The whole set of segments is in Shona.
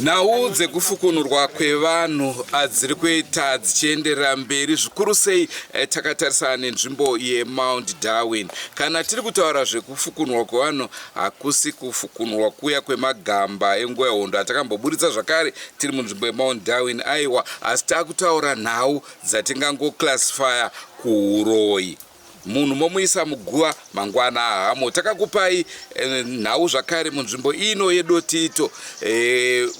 Nhau dzekufukunurwa kwevanhu dziri kuita dzichienderera mberi zvikuru sei takatarisana nenzvimbo yeMount Darwin. Kana tiri kutaura zvekufukunurwa kwevanhu hakusi kufukunurwa kuya kwemagamba enguva yehondo atakamboburitsa zvakare tiri munzvimbo yeMount Darwin aiwa, asi takutaura nhau dzatingangoclassifya kuuroyi. Munhu momuisa muguva mangwana hamo. Takakupai nhau zvakare munzvimbo ino yedotito,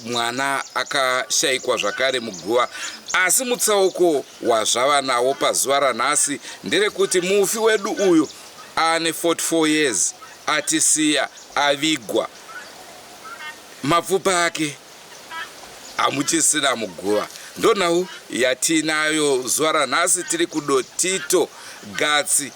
mwana akashayikwa zvakare muguva. Asi mutsauko wazvava nawo pazuva ranhasi nderekuti mufi wedu uyu ane 44 years atisiya avigwa. Mapfupa ake hamuchisina muguva. Ndonhau yatinayo zuva ranhasi tiri kudotito Gatsi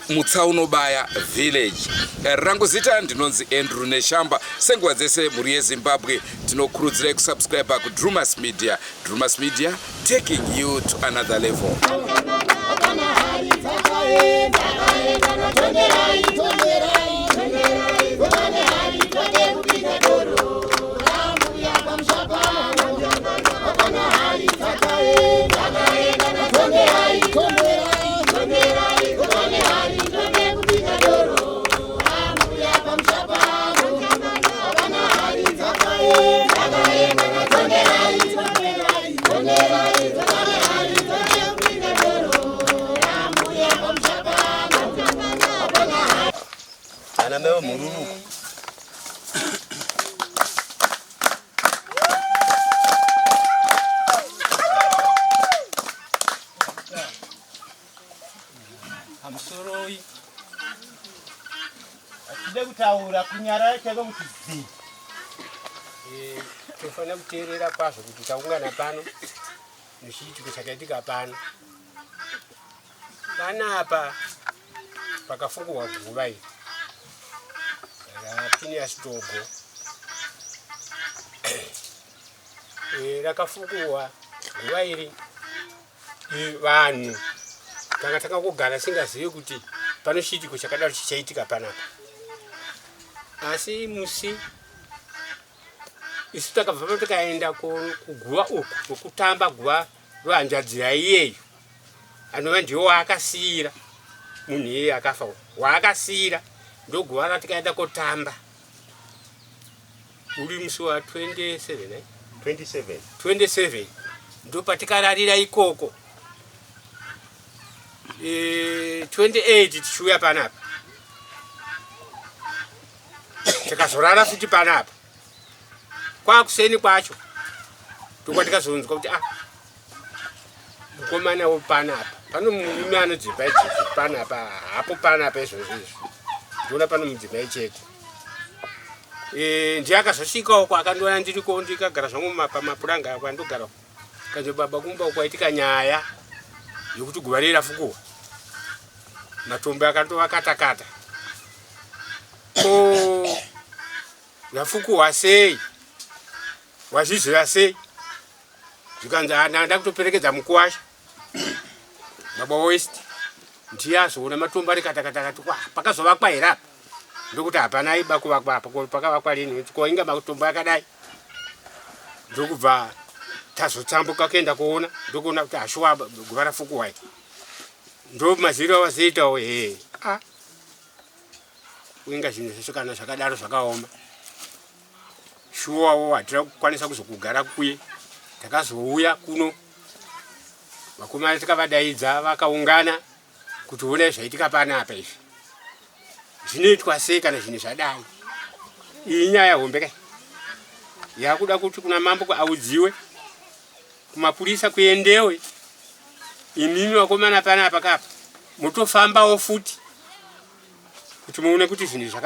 Mutsaunobaya village. Rangu zita ndinonzi Andrew Neshamba. Senguva dzese muri yeZimbabwe tinokurudzirai kusubscribe kuDrumas Media. Drumas Media, taking you to another level. Amsoroi atide kutaura kunyara chako kuti tofana kuteerera kwazvo kuti taungana pano nechitiko chakaitika pano panapa pakafungwa guva iri Phineas Togo rakafungwa guva iri vanhu tanga takangogara singazivi kuti pano chitiko chakadaro chichaitika panapa. Asi musi isu takabva takaenda kuguva uku kwekutamba guva rohanzvadzi iyeyo anova ndiwo waakasiyira munhu iyeye akafa waakasiyira ndoguva ratikaenda kotamba uri musi wa 27 ndopatikararira ikoko. 28 tichiuya panapa tikazorara futi panapa. Kwakuseni kwacho ndokwatikazonzwa kuti mukomana wepanapa pano murume anodzimba ichechi panapa hapo panapa izvozvo ndiona pano mudzimai chete. Ndiye akazosvikawo kwakandoona ndiriko ndikagara zvangu pamapuranga kwandogara kanzo baba kumba kwaitika nyaya yokuti guva rei rafukuwa matombo akatova katakata. Rafukuwa sei wazviziva sei? Zvikanzi ndanda kutoperekedza mukuwasha baba West ndiye azoona matombo ari katakata pakazovakwa here apa ndokuti hapana aiba kuvakwa apa pakavakwa rini koinga matombo akadai. Ndokubva tazotsambuka kuenda kuona ndokuona kuti hashuwa guva rafukuwa ndo maziro avazoitawo uinga zvinhu zveshe kana zvakadaro zvakaoma. Shuwawo hatira kukwanisa kuzokugara kuye. Takazouya kuno vakomana tikavadaidza vakaungana kuti une zvaitika panapa izvi. Zvinoitwa sei kana zvinhu zvadai? Iyi nyaya hombe kai. Yakuda kuti kuna mambo audziwe kumapurisa kuendewe. Imimi vakomana panapa kapa mutofambawo futi kuti muone kuti zvinhu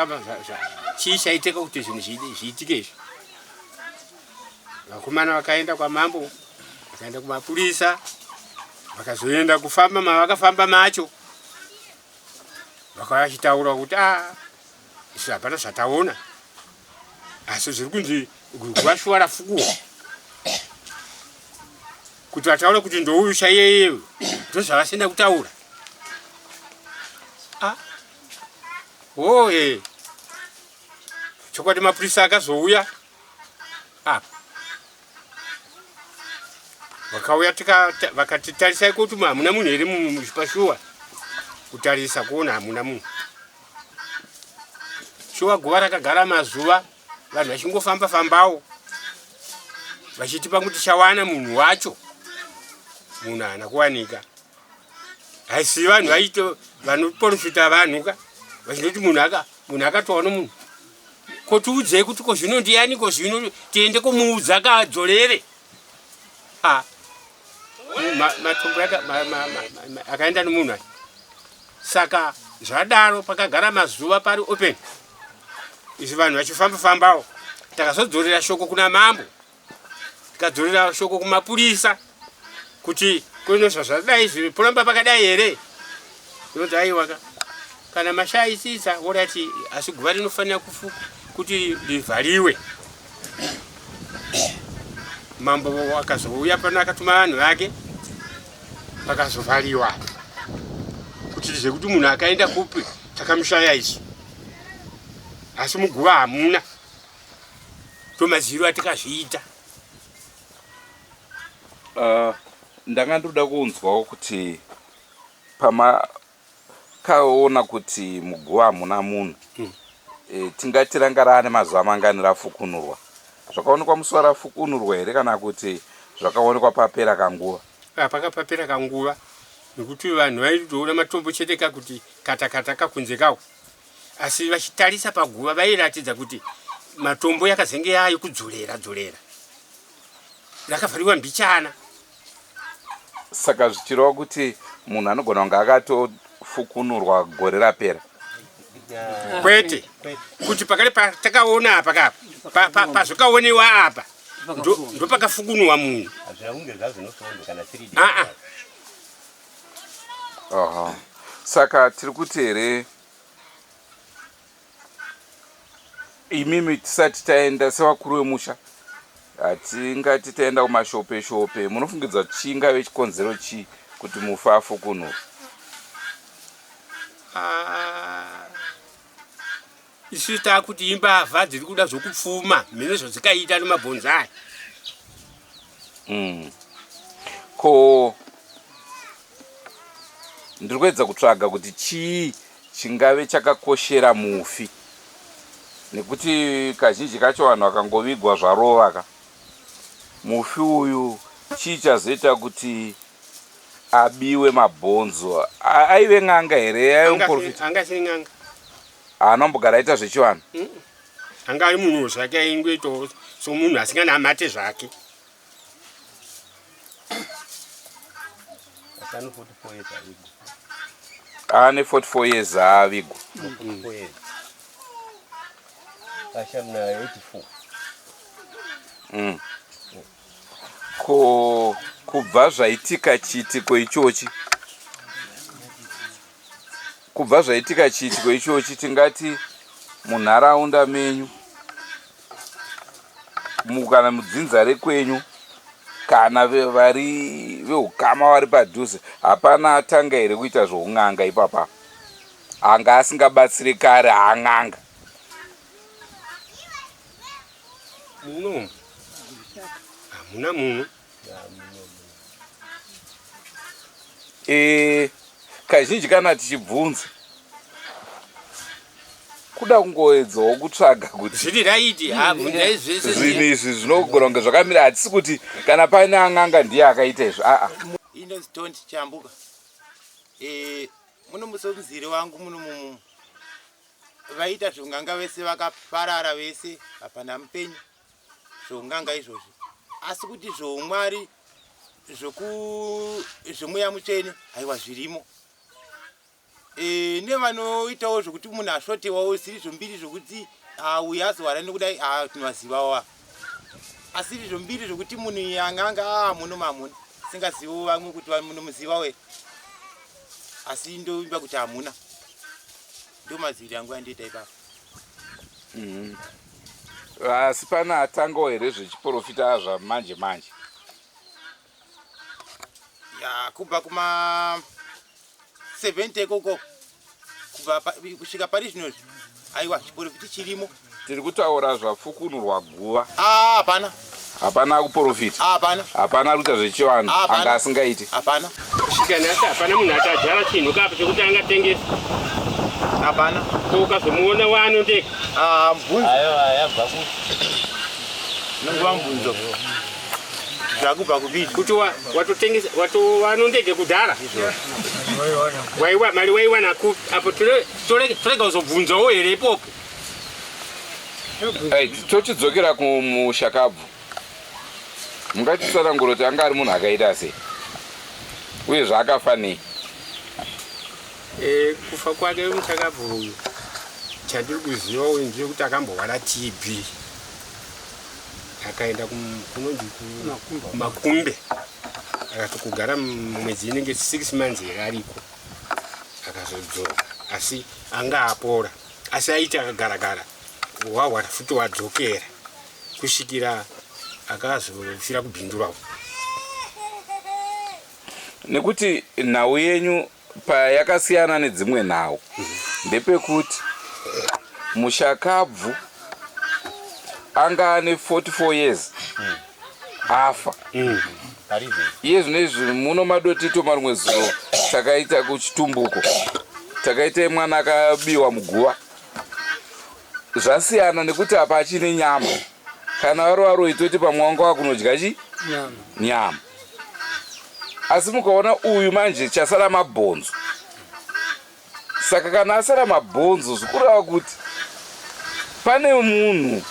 chii chaitika kuti zvinhu zviitike izvi. Vakomana vakaenda kwa mambo, vakaenda kumapurisa, vakazoenda kufamba mavakafamba macho. Vakachitaura kuti isi hapana zvataona. Asi zviri kunzi gwashuwa rafukuwa. Kuti vataura kuti ndouyu chaiyeyo, ndozvavasenda kutaura. Chokwadi mapurisa akazouya apa. Vakauya vakatitarisai kuti hamuna munhu here muzvipashuwa. Kutarisa kuona hamuna munhu. Shuwa guva rakagara mazuva vanhu vachingofamba fambawo vachitipa kuti chawana munhu wacho. Munhu haana kuwanika. Haisi vanhu vanoporofita vanhu ka vachinoti munhu akatoona munhu. Kotiudzei kuti ko zvino ndiani ko zvino tiende kumuudza akadzorere. Matombo akaenda nemunhu aya. Saka zvadaro pakagara mazuva pari open. Izvi vanhu vachifamba fambawo. Takazodzorera shoko kuna mambo. Tikadzorera shoko kumapurisa kuti kuno zvadai izvi poramba pakadai here. Ndoti aiwa kana mashaisisa orati asi guva rinofanira kuti rivhariwe. Mambo akazouya pano akatuma vanhu vake vakazovhariwa. Kuti zvekuti munhu akaenda kupi takamushaya isu. Asi muguva hamuna. Tomaziro atikazviita. Ndanga ndoda kunzwawo kuti pamakaona kuti muguva hamuna munhu. Tingati ranga rane mazuva mangani rafukunurwa. Zvakaonekwa musi rafukunurwa here kana kuti zvakaonekwa papera kanguva? Pakapapera kanguva. Nekuti vanhu vaitoona matombo chete kakuti katakata kakunze kawo. Asi vachitarisa paguva vairatidza kuti matombo yakazenge yayo kudzorera. Rakavhariwa mbichana. Saka zvichireva kuti munhu anogona kunge akatofukunurwa gore rapera. Kwete. Kuti pakare patakaona apa pazvakaonewa apa ndo pakafukunurwa munhu. Saka tiri kuti here imimi tisati taenda sevakuru vemusha hatingati taenda kumashope munofungidza chingave chikonzero chii kuti mufa afukunurwa? Isu takuti imbavha dziri kuda zvokupfuma mhene zvadzikaita nemabhonzo aya. Ko ndiri kuedza kutsvaga kuti chii chingave chakakoshera mufi, nekuti kazhinji kacho vanhu vakangovigwa zvarova mufi uyu chii chazoita kuti abiwe mabhonzo? Aive n'anga here? Anga si n'anga. Anombogara aita zvechivanhu? Anga ari munhu zvake aingoitawo somunhu asinganamate zvake. Ane 44 years avigwa. Ko kubva zvaitika chiitiko ichochi tingati munharaunda menyu kana mudzinza rekwenyu kana vari veukama vari padhuze hapana atanga here kuita zvoun'anga ipapa? Anga asingabatsire kare haang'anga. Muno hamuna munhu. Kazhinji kana tichibvunza kuda kungoedzawo kutsvaga kuti zviri raiti habvunzai zvese zvinhu izvi zvinogona kunge zvakamira, hatisi kuti kana paine ang'anga ndiye akaita izvo. Inonzi Tonti Chambuka. Muno musomuzire wangu muno vaita zvonganga vese vakaparara vese hapana mupenyu zvonganga izvozvi, asi kuti zvoumwari zvomweya mutsvene haiwa zvirimo. Nevanoitawo zvokuti munhu ashotewawo ziri zvombiri zvokuti uyu azowara nekudai tinovazivawo, asi zvombiri zvokuti munhu anganga muno mamuna singazivo vamwe kuti munomuziva we, asi ndoimba kuti hamuna. Ndo maziviri yangu yandiita ipapo. Asi pana atangawo here zvechiprofita zvamanje manje? Ya kubva kuma 70 ikoko kubva kusvika pari zvinozvi aiwa chiprofiti chirimo. Tiri kutaura zvafukunurwa guva. Hapana. Hapana kuprofita. Hapana kuita zvechivanhu anga asingaiti. Hapana. Kusvika nhasi hapana munhu atadzara chinhu kapo chekuti angatengesa. Hapana. Ukazomuona waanondeka. Mbunzo. Yabva ku. Nonguva mbunzo. Zvakubva kubidi. Kuti watotengesa wanondeke kudhara. Waiwa mari waiwana kupi apo torega kuzobvunzawo here ipopo. Tochidzokera kumushakabvu. Mungatitsanangura kuti anga ari munhu akaita sei uye zvaakafa nei? Kufa kwake mushakabvu uyu chandiri kuziva uyu ndechekuti akambowara TB akaenda kunonzi kumakumbe akatokugara mwedzi inenge 6 months here ariko akazodzoka, asi anga apora, asi aiti akagaragara wahwara futi wadzokera kusvikira akazofira kubhindurawo. Nekuti nhau yenyu payakasiyana nedzimwe nhau ndepekuti mushakabvu anga ane 44 years afa. Iye zvinezvi muno madotito marimwe zuva takaita kuchitumbuko, takaita mwana akabiwa muguva. Zvasiyana nekuti apa achine nyama. Kana waro itoti pamwe wanga wakunodya chi? Nyama. Asi mukaona uyu manje chasara mabhonzo. Saka kana asara mabhonzo zvikureva kuti pane munhu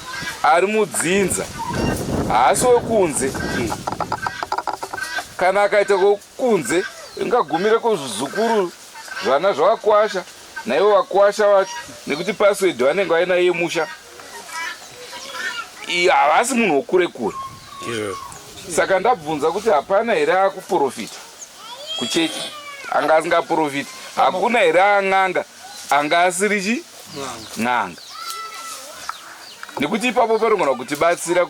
ari mudzinza, haasi wekunze. Kana akaita kwekunze ingagumire kuzvizukuru zvana zvavakwasha naivo vakwasha vacho, nekuti password vanenge vaina yemusha havasi munhu wokure kure. Saka ndabvunza kuti hapana here akuprofita kuchechi anga asingaprofiti, hakuna here ang'anga anga asiri chi n'anga, nekuti ipapo parongona kuti batsira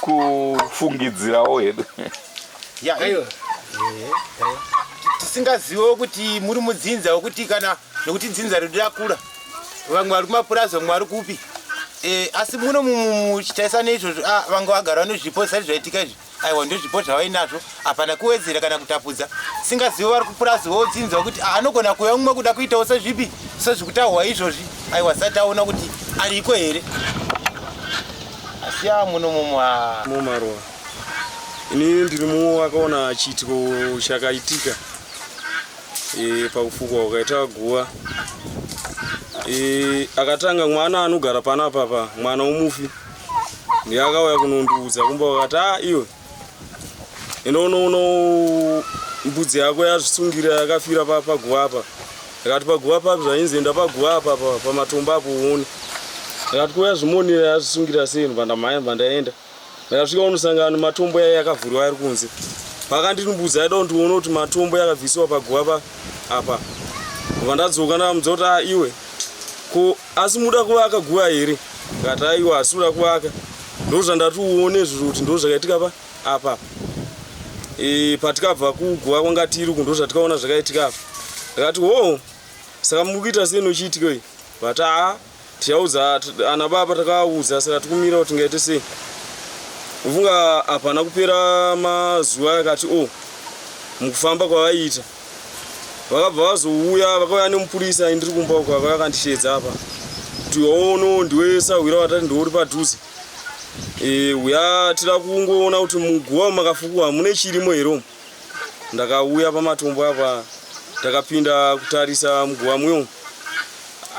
kufungidzirawo hedu. Tisingazivo kuti muri mudzinza wekuti kana nekuti dzinza redu rakura, vamwe vari kumapurazi vamwe vari kupi, asi muno muchitaisa neizvozvo vanga vagara nezvipo zvisati zvaitika izvi, aiwa ndozvipo zvavainazvo, hapana kuwedzera kana kutapudza. Singazivo vari kupurazi vodzinza wekuti anogona kuuya mumwe kuda kuitawo sezvipi sezvikutahwa izvozvi, aiwa sati aona kuti ariko here. Asi muno mumaruwa inini ndiri mumwe wakaona chiitiko chakaitika pakufukwa ukaita guva. Akatanga mwana anogara panapa, mwana womufi ndiye akauya kunondiudza kumba wakati iwe inono mbudzi yako yazvisungira yakafira paguva apa. Akati paguva papi zvainzenda paguva apa pamatombo apo uone. Akati kuya zvimonera yazvisungira sei pandaenda. Ndakasvika unosangana matombo yaya yakavhurwa ari kunze. Pakandinubudza aida kundiona kuti matombo yakabvisiwa paguva apa. Vandadzoka ndamudza kuti iwe ko asi muda kuvaka guva here? Akati aiwa asi uda kuvaka. Ndozvandati uone zviro kuti ndozvakaitika apa. Patikabva kuguva kwanga tiri uku ndozvatikaona zvakaitika apa. Ndakati saka mukuita sei nochiitika iyi? Vati tichaudza ana baba takaudza, saka tikumira kuti tingaite sei. Ufunga hapana kupera mazuva akati mukufamba kwavaita vakabva vazouya vakauya nemupurisa indiri kumba uko vakandishedza apa kuti ono ndiwe sawira watati ndiuri padhuze. Uya tira kungoona kuti muguwa makafukuwa mune chirimo here. Ndakauya pamatombo apa takapinda kutarisa muguwa mwewo.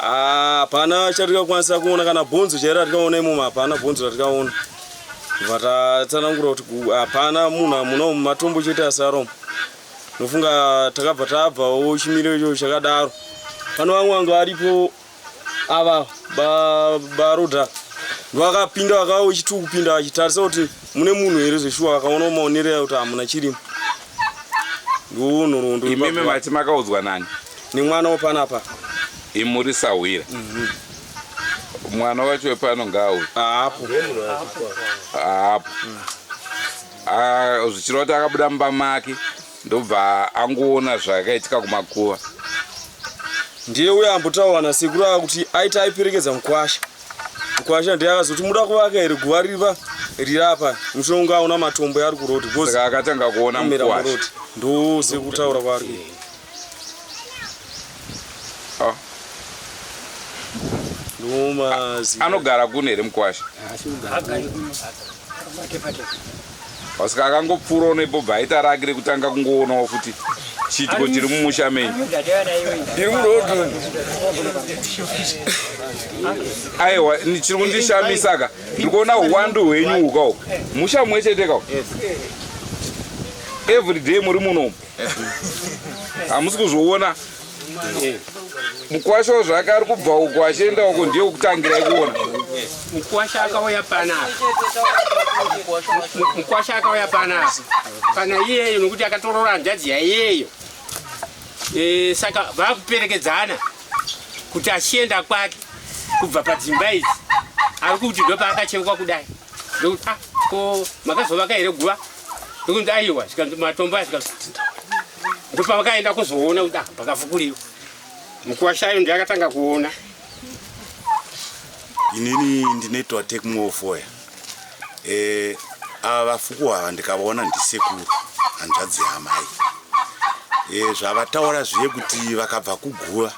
Hapana chatikakwanisa kuona kana bhonzo chairo ratikaona imomo, hapana bhonzo ratikaona. Vatatsanangura kuti hapana munhu muno mumatombo chete asaro. Nofunga takabva tabvawo chimiro icho chakadaro. Pano vamwe vanga varipo ava barodha ndovakapinda vakawo chituku kupinda vachitarisa kuti mune munhu here zveshuwa, vakaona maonero kuti hamuna chirimo. Ndonhoroondo imeme mati makaudzwa nani? Nemwana wopanapa. Imuri sawira. Mwana wacho pano ngauyu Apo. zvichireva kuti akabuda mumba make ndobva angoona zvakaitika kumakuva. Ndiye uya ambotaura nasekuru aka kuti aita aiperekedza mukwasha. Mukwasha ndiye akazoti muda kuvaka here guva riri apa mushonga aona matombo ari kuroti. Saka akatanga kuona mukwasha. Ndo sekutaura kwaari. Anogara kune here mukwasha? Saka akangopfuurawo nepo bva aita rake rekutanga kungoonawo kuti chiitiko chiri mumusha menyu. Aiwa, chiri kundishamisa ka ndiri kuona uwandu hwenyu ukawo musha mumwe chete kawo. Everyday muri munomu hamusi kuzvoona. Mukwasha zvake ari kubva uko achienda uko ndiye kutangirai kuona. Mukwasha akauya panapa. Mukwasha akauya panapa. Pana iyeyo nokuti akatorora hanzvadzi yaiyeyo. Saka vakuperekedzana kuti achienda kwake kubva padzimba idzi. Ari kuti ndo paakachekwa kudai. Ndokuti ko makazovaka here guva? Ndokuti aiwa matombo asvika. Ndo pavakaenda kuzoona kuti pakafukuriwa. Mukwashayo ndiye akatanga kuona. Inini ndinoitwa tekmofoya. Ava vafuku ava ndikavaona ndisekuru hanzvadzi yamai. Zvavataura zviye kuti vakabva kuguva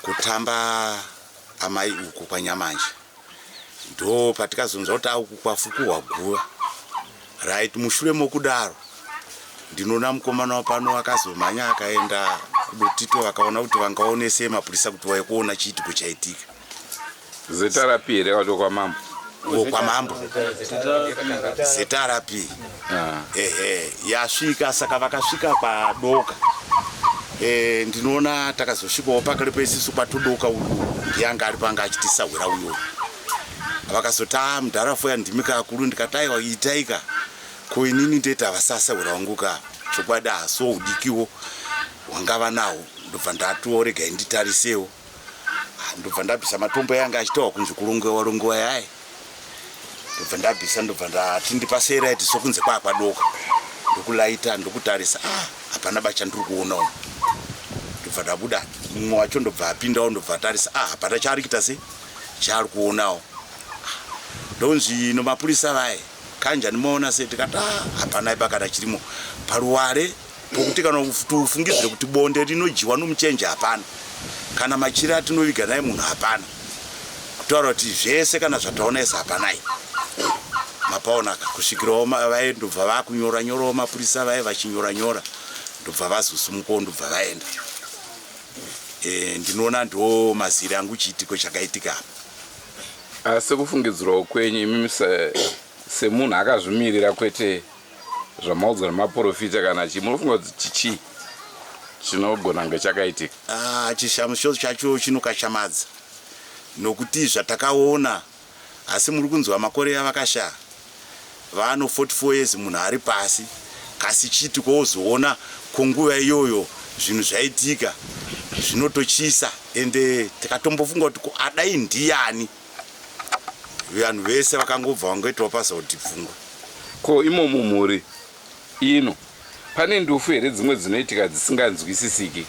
kutamba amai uku kwaNyamanje. Ndo patikazonzwa kuti uku kwafukuwa guva. Right, mushure mokudaro ndinoona mukomana wapano akazomhanya akaenda kudotito vakaona kuti vangaonese mapurisa kuti vaikuona chiitiko chaitika. Zeta rapi here wacho kwamambo? Kwamambo. Zeta rapi. Yasvika saka vakasvika padoka. Ndinoona takazosvikawo pakalipo isisu patodoka yanga ari panga achitisahwira uyo. Vakazota mudharafoya ndimika akuru ndikataiwa itaika ko inini ndeta vasasahwira wangu ka chokwadi haso udikiwo wangava nawo. Ndobva ndati rega nditarisewo. Ndobva ndabvisa matombo yanga achitawa kunze kulongowa yaye. Ndobva ndabvisa ndobva ndati ndipasera iti sokunze kwadoka. Ndokulaita ndokutarisa hapana bacha ndiri kuona uno. Ndobva ndabuda mumwe wacho ndobva apindawo ndobva tarisa hapana chaari kuita sei chaari kuonawo. Ndonzi nomapurisa vaye kanja ndimoona sei tikati hapana ibakana chirimo paruware pokuti kana tufungidzire kuti bonde rinojiwa nomuchenje hapana, kana machira atinoviga naye munhu hapana, kutaura kuti zvese kana zvataona ese hapanai. Mapaona kusvikirawo vaye ndobva vakunyora nyorawo mapurisa vaye vachinyora nyora ndobva vazosumukawo ndobva vaenda. Ndinoona ndo maziri angu chiitiko chakaitika apa. Asi kufungidzirawo kwenyu imimi semunhu akazvimirira kwete zvamaudzwa nemaprofita kana chi, munofunga kuti chichi chinogona ngechakaitika? Chishamisho chacho chinokashamadza nokuti zvatakaona, asi muri kunzwa makore avakashaya vano 44 years munhu ari pasi, kasi chiitiko wozoona kunguva iyoyo zvinhu zvaitika zvinotochisa. Ende tikatombofunga kuti adai ndiani, vanhu vese vakangobva vangoitawo pasa kuti pfungwa. Ko imomo muri ino pane ndufu here dzimwe dzinoitika dzisinganzwisisiki?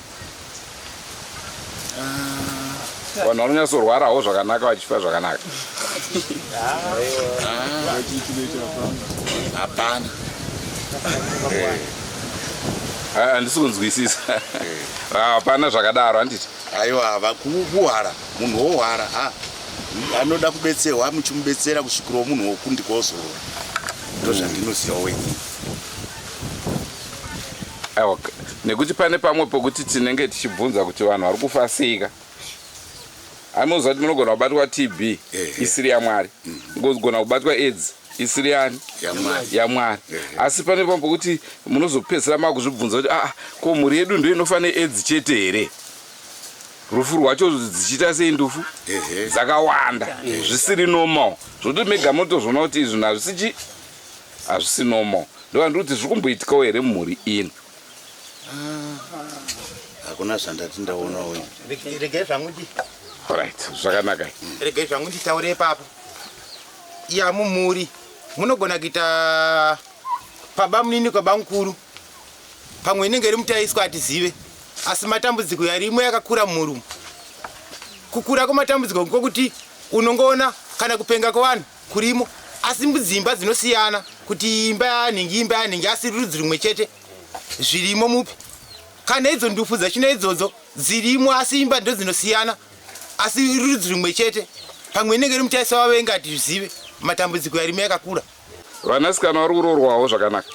Vanhu vanonyatsorwarawo zvakanaka vachifa zvakanaka? Hapana. Handisi kunzwisisa. Hapana zvakadaro handiti. aiwa kuhwara munhu wohwara anoda kubetserwa muchimubetsera kusvikira munhu wokundika ozorora ndozvandinoziva wenyu. aiwa nekuti pane pamwe pokuti tinenge tichibvunza kuti vanhu vari kufa seika. Amuza kuti munogona kubatwa TB isiri yaMwari, munogona kubatwa AIDS isiri yani yaMwari. Asi pane pamwe pokuti munozopedzera makuzvibvunza kuti ko mhuri yedu ndio inofanira AIDS chete here? Rufu rwacho dzichita sei ndufu dzakawanda zvisiri normal. Zvoti mega motozvona kuti izvi hazvisi normal. Ndova ndiri kuti zviri kumboitikawo here mumhuri ino? Hakuna zvandati ndaona wenyu. Regai zvangu ndi. Alright, zvakanaka. Regai zvangu nditaure ipapo. Iya mumhuri munogona kuita baba munini kwabamukuru. Pamwe inenge iri mutaiswa atizive. Asi matambudziko yarimo yakakura mumhuri. Kukura kwamatambudziko ngokuti unongoona kana kupenga kwevanhu kurimo. Asi mudzimba dzinosiyana kuti imba yanhingi asi rudzi rumwe chete zvirimo mupi. Kana idzo ndufu dzachina idzodzo dzirimo asi imba ndo dzinosiyana asi rudzi rumwe chete. Pamwe inenge iri mutaisa wavenga atizive matambudziko yarimo yakakura. Vanasikana vari kuroorwawo zvakanaka.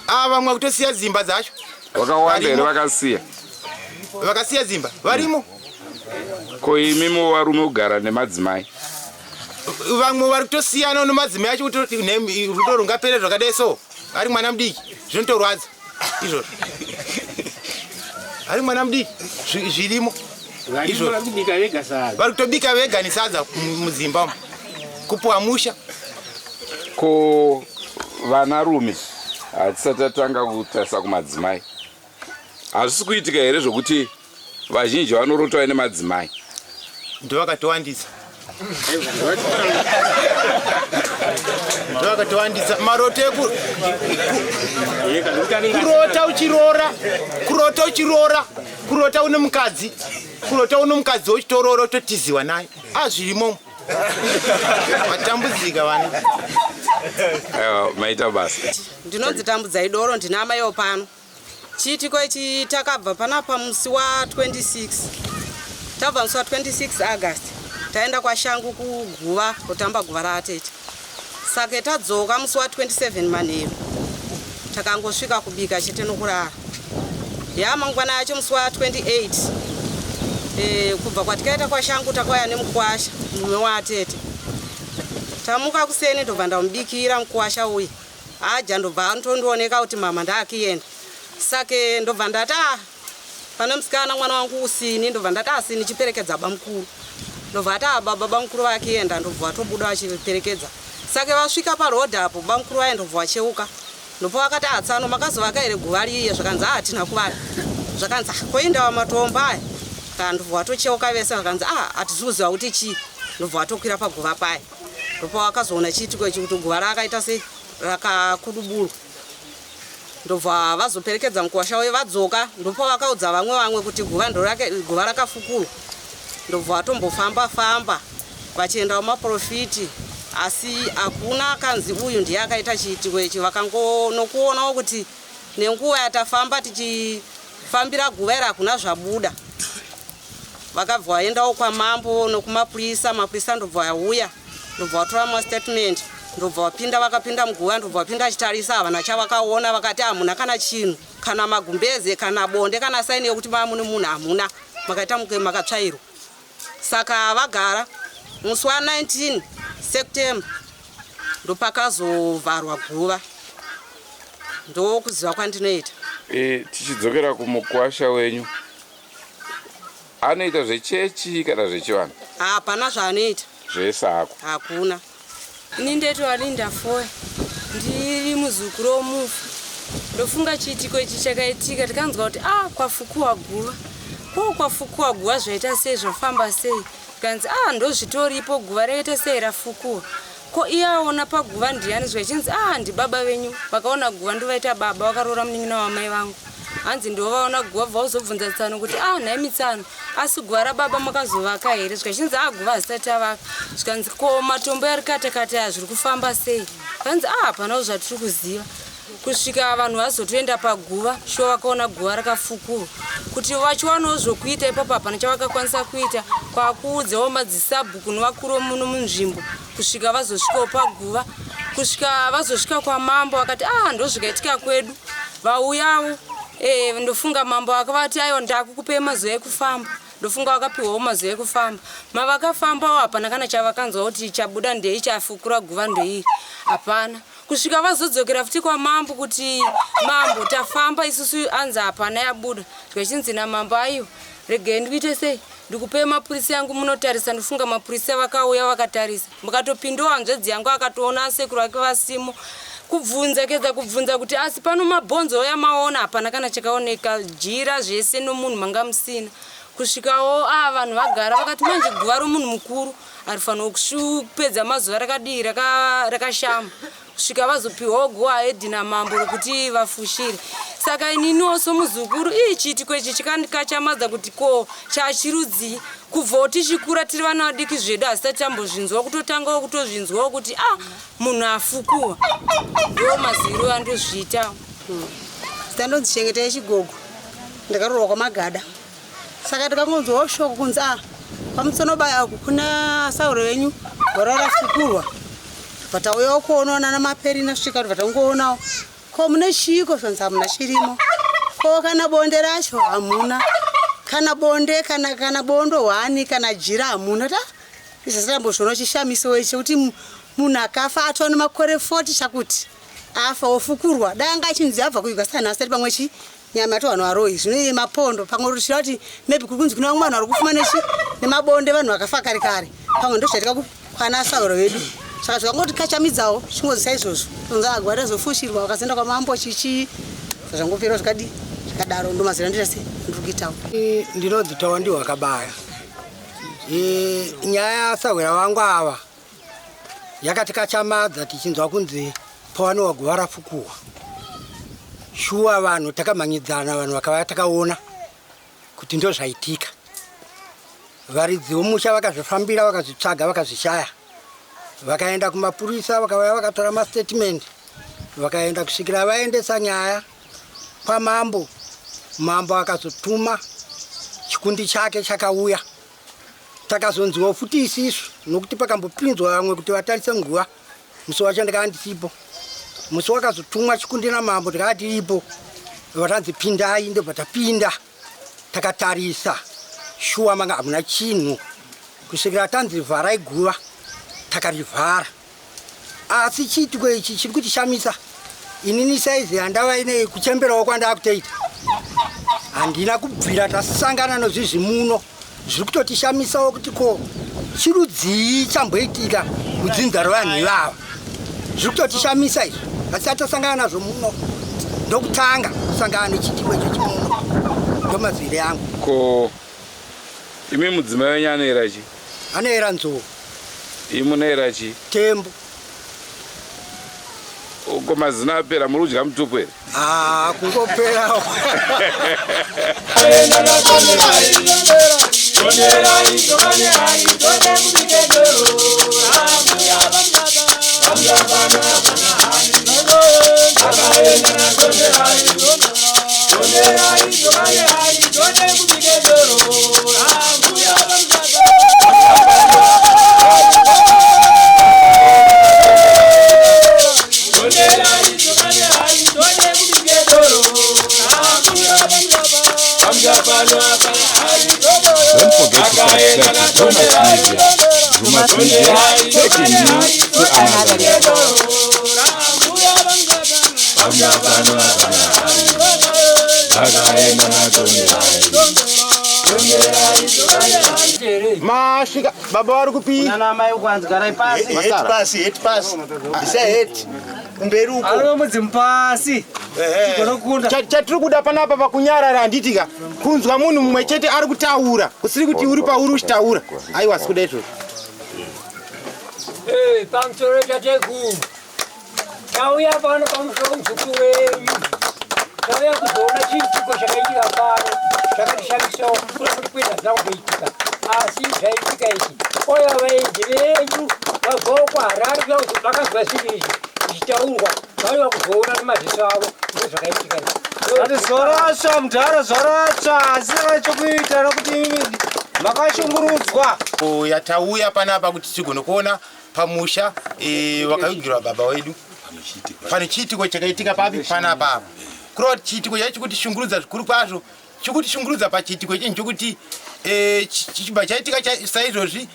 Vamwe kutosiya dzimba dzacho. Vakawanda here vakasiya. Vakasiya dzimba varimo. Ko imi muvarume kugara nemadzimai. Vamwe vari kutosiyana nemadzimai acho kuti rudo rungapere zvakadai so. Ari mwana mudiki zvinotorwadza izvozvo. Ari mwana mudiki zvirimo. Izvo kubika vega sadza. Vari kutobika vega nesadza mudzimba kupuwa musha. Ko vanarume hatisati tatanga kutarisa kumadzimai. Hazvisi kuitika here zvokuti vazhinji vanorotwa nemadzimai? Ndovakatowandisa. Ndovakatowandisa maroto kurota une mukadzi wochitorora utotiziwa naye. Zvirimo. Matambudzika vana. Maita basa. Ndinodzitambudza idoro ndina amai pano. Chiitiko ichi takabva panapa musi wa 26. Tabva musi wa 26 August. Taenda kwaShangu kuguva kutamba guva raatete. Saka tadzoka musi wa 27 manheru. Takangosvika kubika chete nokurara. Mangwana yacho musi wa 28. Kubva kwatikaita kwaShangu takauya nemukwasha mume waatete. Tamuka kuseni ndobva ndamubikira mukwasha uyu. Aja ndobva ndondooneka kuti mama ndaakienda. Sake ndobva ndati pane musikana mwana wangu usini ndobva ndati asini chiperekedza bamukuru. Ndobva ati baba mukuru vakienda ndobva atobuda achiperekedza. Sake vasvika parodhi apo bamukuru vaye ndobva vacheuka. Ndopo vakati tsano makazovaka here guva riye zvakanzi hatina kuvala. Zvakanzi koindawa matombo aya. Ndobva vatocheuka vese vakanzi hatiziuziva kuti chii. Ndobva vatokwira paguva paya. Ndopo vakazoona chiitiko ichi kuti guva rakaita sei rakakuduburu. Ndobva vazoperekedza mukwasha uye vadzoka. Ndopo vakaudza vamwe kuti guva rakafukuru. Ndobva vatombofamba vachienda kumaprofiti. Asi hakuna kanzi uyu ndiye akaita chiitiko ichi. Vakangonokuonawo kuti nenguva yatafamba tichifambira guva iri hakuna zvabuda. Vakabva vaendawo kwamambo nokumapurisa. Mapurisa ndobva vauya. Ndobva vatora mastatement. Ndobva vapinda vakapinda muguva. Ndobva vapinda achitarisa havana chavakaona vakati hamuna kana chinhu kana magumbeze kana bonde kana saini yekuti mune munhu hamuna. Makaita makatsvairwa. Saka vagara musi wa 19 September ndopakazovharwa guva. Ndokuziva kwandinoita. Tichidzokera kumukwasha wenyu. Anoita zvechechi kana zvechivanhu? Hapana zvaanoita. Zvese hako? Hakuna. Ini ndetwa Linda Foy. Ndiri muzukuru womufu. Ndofunga chiitiko ichi chakaitika tikanzwa kuti kwafukuwa guva. Kwafukuwa guva zvaita sei zvafamba sei. Tikanzi ndozvitoripo guva raita sei rafukuwa. Ko iye aona paguva ndiani zvichinzi ndibaba venyu. Vakaona guva ndovaita baba vakarora munin'ina wamai vangu. Hanzi ndovaona guva vauzobvunza tsano kuti nhai mitsano asi guva rababa makazovaka here zvikachinzi guva hazisati avaka. Zvikanzi ko matombo ari katakata zviri kufamba sei. Kanzi hapanawo zvatiri kuziva. kusvika vanhu vazotoenda paguva sho vakaona guva rakafukurwa kuti vachiwanawo zvokuita ipapo hapana chavakakwanisa kuita kwakuudzawo madzisabhu kuno vakuru muno munzvimbo kusvika vazosvikawo paguva kusvika vazosvika kwamambo vakati ndozvikaitika kwedu vauyawo ndofunga mambo akavati aiwa ndakukupei mazuva ekufamba ndofunga vakapiwawo mazuva ekufamba mavakafambawo hapana kana chavakanzwa kuti chabuda ndei chafukura guva ndeiri hapana kusvika vazodzokera futi kwamambo kuti mambo tafamba isusu anzi hapana yabuda tikachinzi namambo aiwa regai ndikuite sei ndikupei mapurisa yangu munotarisa ndofunga mapurisa vakauya vakatarisa mukatopindawo hanzvadzi yangu akatoona sekuru vake vasimo kubvunza kuti asi pano mabhonzo yamaona hapana kana chakaoneka jira zvese nomunhu manga musina kusvikawo vanhu vagara vakati manje guva romunhu mukuru arifanirwa kupedza mazuva rakadii rakashama kusvika vazopiwawo guva hedhi namambo rokuti vafushire saka ininiwo somuzukuru chiitiko ichi chikandikachamadza kuti ko chachirudzii kubvawo tichikura tiri vana vadiki zvedu asi tatambozvinzwa kutotangawo kutozvinzwawo kuti munhu afukuwa ndo maziro andozviita tandonzichengetai chigogo ndakarorwa kwamagada saka tikangonzwawo shoko kunzi pamusonobaya kuna sauro venyu gora rafukurwa vatauyawo kuonaona namaperina svika kuti vatangoonawo ko mune chiko zvanzi hamuna chirimo ko kana bonde racho hamuna kana bonde kana bondo hwani kana jira hamuna izasatambozviona chishamiso ichi kuti munhu akafa atova nemakore 40 chakuti afa ofukurwa dai anga achinzi abva kuugasana asati pamwe nyama yato vanhu varoi zvino mapondo pamwe ruchira kuti maybe kuri kunzi kuna vamwe vanhu vari kufuma nemabonde vanhu vakafa kare kare pamwe ndo zvaitika kwana sauro vedu saka zvakangoti kachamidzawo chingozisa izvozvo unza agwari azofushirwa vakazoenda kwamambo chichi zvangopera zvikadaro ndo mazira ndinase ndikuitawo ndinodzitawa ndiwo akabaya nyaya yasahwera vangu ava yakatikachamadza tichinzwa kunzi pawanowa guva rafukuwa shuwa vanhu takamhanyidzana vanhu vakava takaona kuti ndo zvaitika varidzi vomusha vakazvifambira vakazvitsvaga vakazvishaya vakaenda kumapurisa vakauya vakatora mastatement vakaenda kusvikira vaendesa nyaya kwamambo mambo akazotuma chikundi chake chakauya takazonziwa futi isisu nokuti pakambopinzwa vamwe kuti vatarise nguva musi wacho ndakava ndisipo musi wakazotumwa chikundi namambo ndakava tiripo vatanzi pindai ndobva tapinda takatarisa shuwa manga hamuna chinhu kusvikira tanzi vharai guva takarivhara asi chiitiko ichi chiri kutishamisa inini saizi handava inei kuchemberawo kwandava kutoita handina kubvira tasangana nozvizvimuno zviri kutotishamisawo kuti ko chirudzii chamboitika mudzinza revanhu ivava zviri kutotishamisa izvo asi tasangana nazvo muno ndokutanga kusangana nechiitiko icho chimuno ndomazvire yangu ko imi mudzimai wenyu anoera chi anoera nzou imunoera chi tembo ko mazina apera muri kudya mutupu here kungoperawo Don't forget to subscribe to Zumas Media, taking you to another Masvika baba vari kupinda nana mai ukwanzi garai pasi heti pasi isa heti kumberi uko ari mudzimpasi chatiri kuda panapa pakunyarara handitika kunzwa munhu mumwe chete ari kutaura kusiri kuti uri pauri uchitaura aiwa sikuda izvozvo pamusoro chateku tauya pano pamusoro muzukuru wenyu tauya kuzoona chiitiko chakaitika pano chakatishamisawo kuri kuti kuenda zvangu kuitika asi zvaitika ichi oya vaenzi venyu vabvawo kwaharare kuya kuti vakazwa zvinhu izvi zvichitaurwa Vaiva kuzoona nemadziso avo nezvakaitika. Ati zvarasva mudhara zvarasva asi chokuita nokuti makashungurudzwa. Yatauya panapa kuti tigone kuona pamusha wakavigirwa baba wedu. Pane chiitiko chakaitika papi panapa. Kuroti chiitiko chacho kuti shungurudza zvikuru kwazvo. Chikuti shungurudza pachiitiko chinhu chokuti chibva chaitika saizvozvi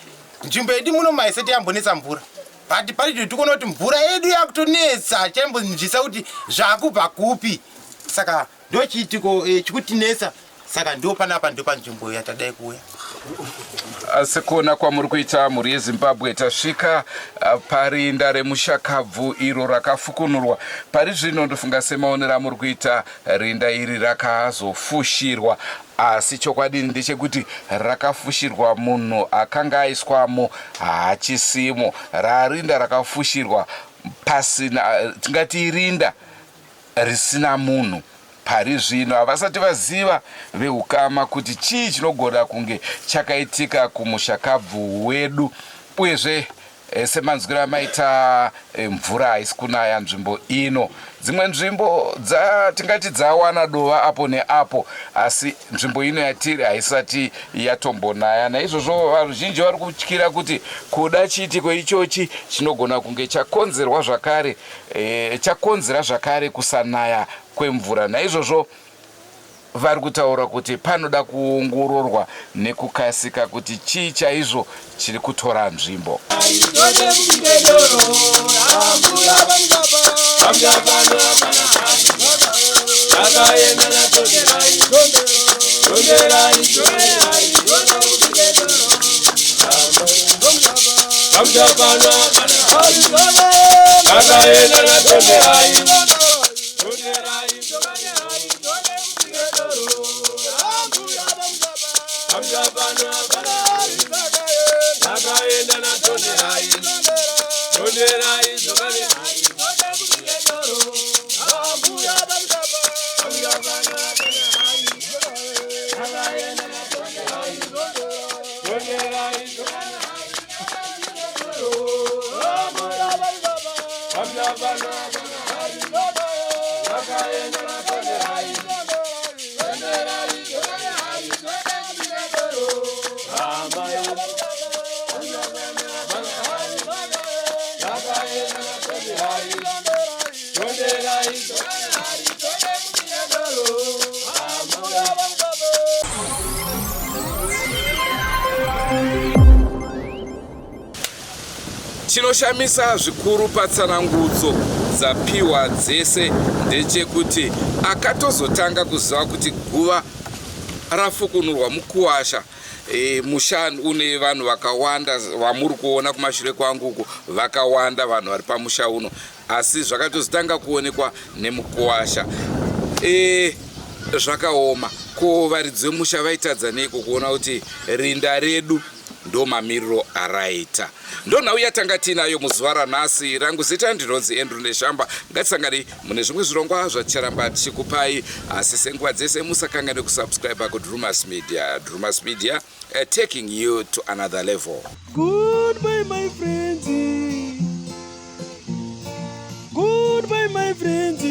nzvimbo yedu muno maisati yambonetsa mvura. But pari tikuona kuti mvura yedu yakutonetsa chaimbonzvisa kuti zvakubva kupi. Saka ndo chiitiko chikutinetsa. Saka ndo panapa ndo panzvimbo yatadai kuuya. Sekuona kwamuri kuita mhuri yeZimbabwe tasvika parinda remushakabvu iro rakafukunurwa. Pari zvino ndofunga semaonero amuri kuita rinda iri rakazofushirwa, asi chokwadi ndechekuti rakafushirwa munhu akanga aiswamo haachisimo. Rarinda rakafushirwa pasina, tingati irinda risina munhu. Pari zvino havasati vaziva vehukama kuti chii chinogona kunge chakaitika kumushakabvu wedu. Uyezve semanzwira maita mvura haisi kunaya nzvimbo ino. Dzimwe nzvimbo tingati dzawana dova apo neapo, asi nzvimbo ino yatiri haisati yatombonaya. Naizvozvo vazhinji vari kutyira kuti kuda chiitiko ichochi chinogona kunge chakonzerwa zvakare, chakonzera zvakare kusanaya kwemvura. Naizvozvo vari kutaura kuti panoda kuongororwa nekukasika kuti chii chaizvo chiri kutora nzvimbo. Chinoshamisa zvikuru patsanangudzo dzapiwa dzese ndechekuti akatozotanga kuziva kuti guva rafukunurwa mukuwasha. Musha une vanhu vakawanda vamuri kuona kumashure kwangu vakawanda vanhu vari pamusha uno, asi zvakatozotanga kuonekwa nemukuwasha. Zvakaoma. Ko varidzi vemusha vaitadza neiko kuona kuti rinda redu ndo mamiriro araita. Ndo nhau yatanga tinayo muzuva ranhasi. Rangu zita ndinonzi Andrew Neshamba. Ngatisangane mune zvimwe zvirongwa zvacharamba tichikupai, asi senguva dzese musakanganwe kusubscribe kuDrumas Media. Drumas Media, taking you to another level. Goodbye my friends. Goodbye my friends.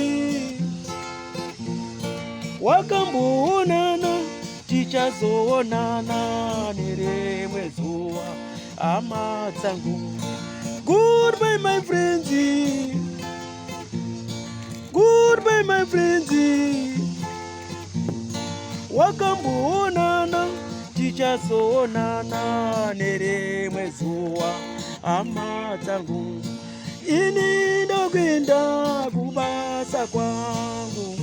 Wakamboonana tichazoonana nerimwe zuva hama dzangu. Goodbye my friends. Goodbye my friends. Wakamboonana tichazoonana nerimwe zuva hama dzangu. Ini ndokwenda kubasa kwangu.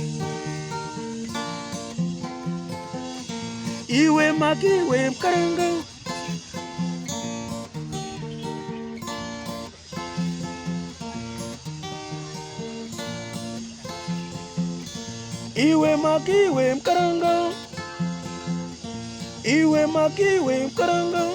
Iwe makiwe mkaranga. Iwe makiwe mkaranga. Iwe makiwe mkaranga.